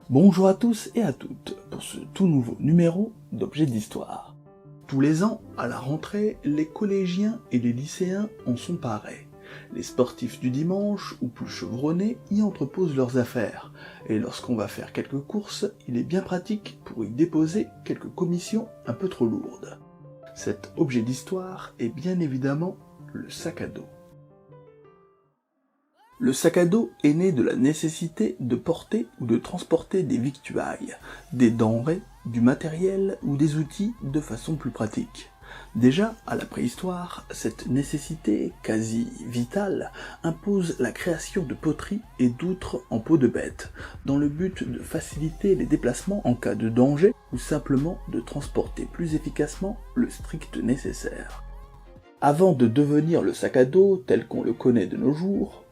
Bonjour à tous et à toutes pour ce tout nouveau numéro d'Objets d'Histoire. Tous les ans, à la rentrée, les collégiens et les lycéens en sont parés. Les sportifs du dimanche, ou plus chevronnés, y entreposent leurs affaires, et lorsqu'on va faire quelques courses, il est bien pratique pour y déposer quelques commissions un peu trop lourdes. Cet objet d'histoire est bien évidemment le sac à dos. Le sac à dos est né de la nécessité de porter ou de transporter des victuailles, des denrées, du matériel ou des outils de façon plus pratique. Déjà, à la préhistoire, cette nécessité quasi vitale impose la création de poteries et d'outres en peau de bête, dans le but de faciliter les déplacements en cas de danger ou simplement de transporter plus efficacement le strict nécessaire. Avant de devenir le sac à dos tel qu'on le connaît de nos jours,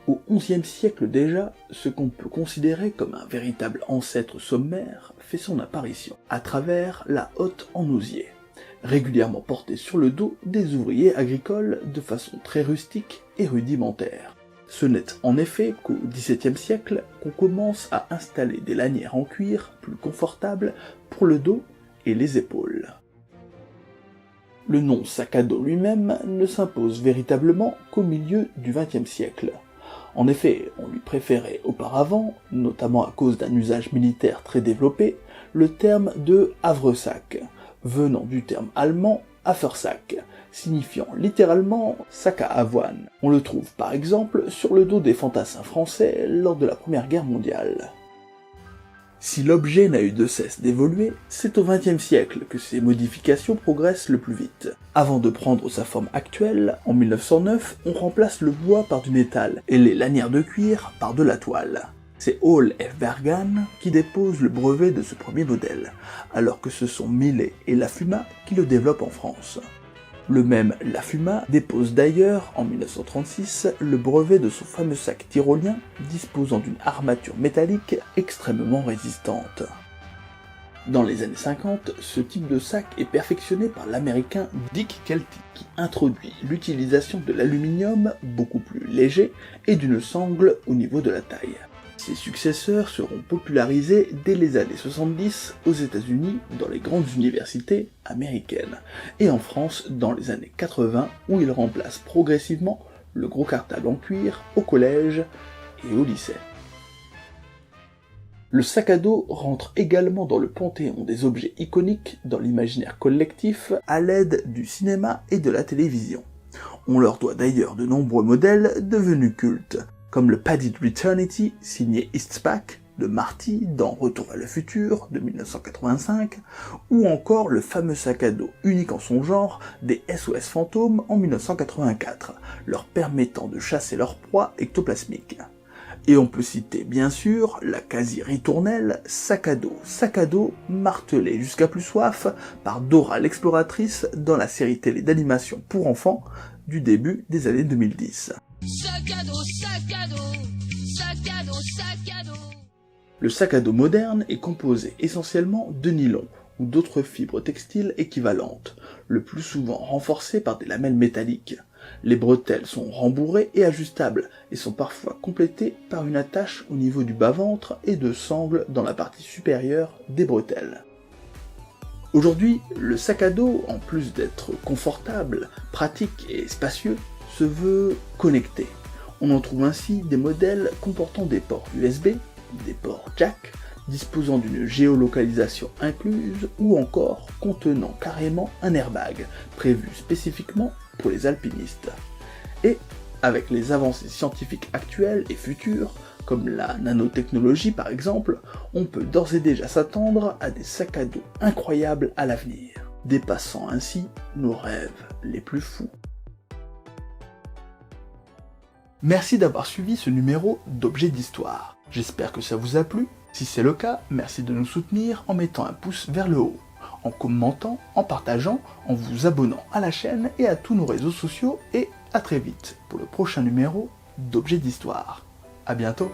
au XIe siècle déjà, ce qu'on peut considérer comme un véritable ancêtre sommaire fait son apparition, à travers la hotte en osier, régulièrement portée sur le dos des ouvriers agricoles de façon très rustique et rudimentaire. Ce n'est en effet qu'au XVIIe siècle qu'on commence à installer des lanières en cuir plus confortables pour le dos et les épaules. Le nom sac à dos lui-même ne s'impose véritablement qu'au milieu du XXe siècle. En effet, on lui préférait auparavant, notamment à cause d'un usage militaire très développé, le terme de havresac, venant du terme allemand Hafersack, signifiant littéralement sac à avoine. On le trouve par exemple sur le dos des fantassins français lors de la Première Guerre mondiale. Si l'objet n'a eu de cesse d'évoluer, c'est au XXe siècle que ces modifications progressent le plus vite. Avant de prendre sa forme actuelle, en 1909, on remplace le bois par du métal et les lanières de cuir par de la toile. C'est Hall F. Bergan qui dépose le brevet de ce premier modèle, alors que ce sont Millet et Lafuma qui le développent en France. Le même Lafuma dépose d'ailleurs, en 1936, le brevet de son fameux sac tyrolien, disposant d'une armature métallique extrêmement résistante. Dans les années 50, ce type de sac est perfectionné par l'américain Dick Kelty, qui introduit l'utilisation de l'aluminium beaucoup plus léger et d'une sangle au niveau de la taille. Ses successeurs seront popularisés dès les années 70 aux États-Unis dans les grandes universités américaines, et en France dans les années 80 où il remplace progressivement le gros cartable en cuir au collège et au lycée. Le sac à dos rentre également dans le panthéon des objets iconiques dans l'imaginaire collectif à l'aide du cinéma et de la télévision. On leur doit d'ailleurs de nombreux modèles devenus cultes, comme le Padded Returnity signé Eastpak de Marty dans Retour vers le futur de 1985, ou encore le fameux sac à dos unique en son genre des SOS Fantômes en 1984, leur permettant de chasser leur proie ectoplasmique. Et on peut citer bien sûr la quasi-ritournelle sac à dos martelé jusqu'à plus soif par Dora l'exploratrice dans la série télé d'animation pour enfants du début des années 2010. Sac à dos, sac à dos, sac à dos, sac à dos. Le sac à dos moderne est composé essentiellement de nylon ou d'autres fibres textiles équivalentes, le plus souvent renforcées par des lamelles métalliques. Les bretelles sont rembourrées et ajustables et sont parfois complétées par une attache au niveau du bas-ventre et de sangles dans la partie supérieure des bretelles. Aujourd'hui, le sac à dos, en plus d'être confortable, pratique et spacieux, se veut connecté. On en trouve ainsi des modèles comportant des ports USB, des ports jack, disposant d'une géolocalisation incluse ou encore contenant carrément un airbag, prévu spécifiquement pour les alpinistes. Et, avec les avancées scientifiques actuelles et futures, comme la nanotechnologie par exemple, on peut d'ores et déjà s'attendre à des sacs à dos incroyables à l'avenir, dépassant ainsi nos rêves les plus fous. Merci d'avoir suivi ce numéro d'Objets d'Histoire. J'espère que ça vous a plu. Si c'est le cas, merci de nous soutenir en mettant un pouce vers le haut, en commentant, en partageant, en vous abonnant à la chaîne et à tous nos réseaux sociaux, et à très vite pour le prochain numéro d'Objets d'Histoire. À bientôt.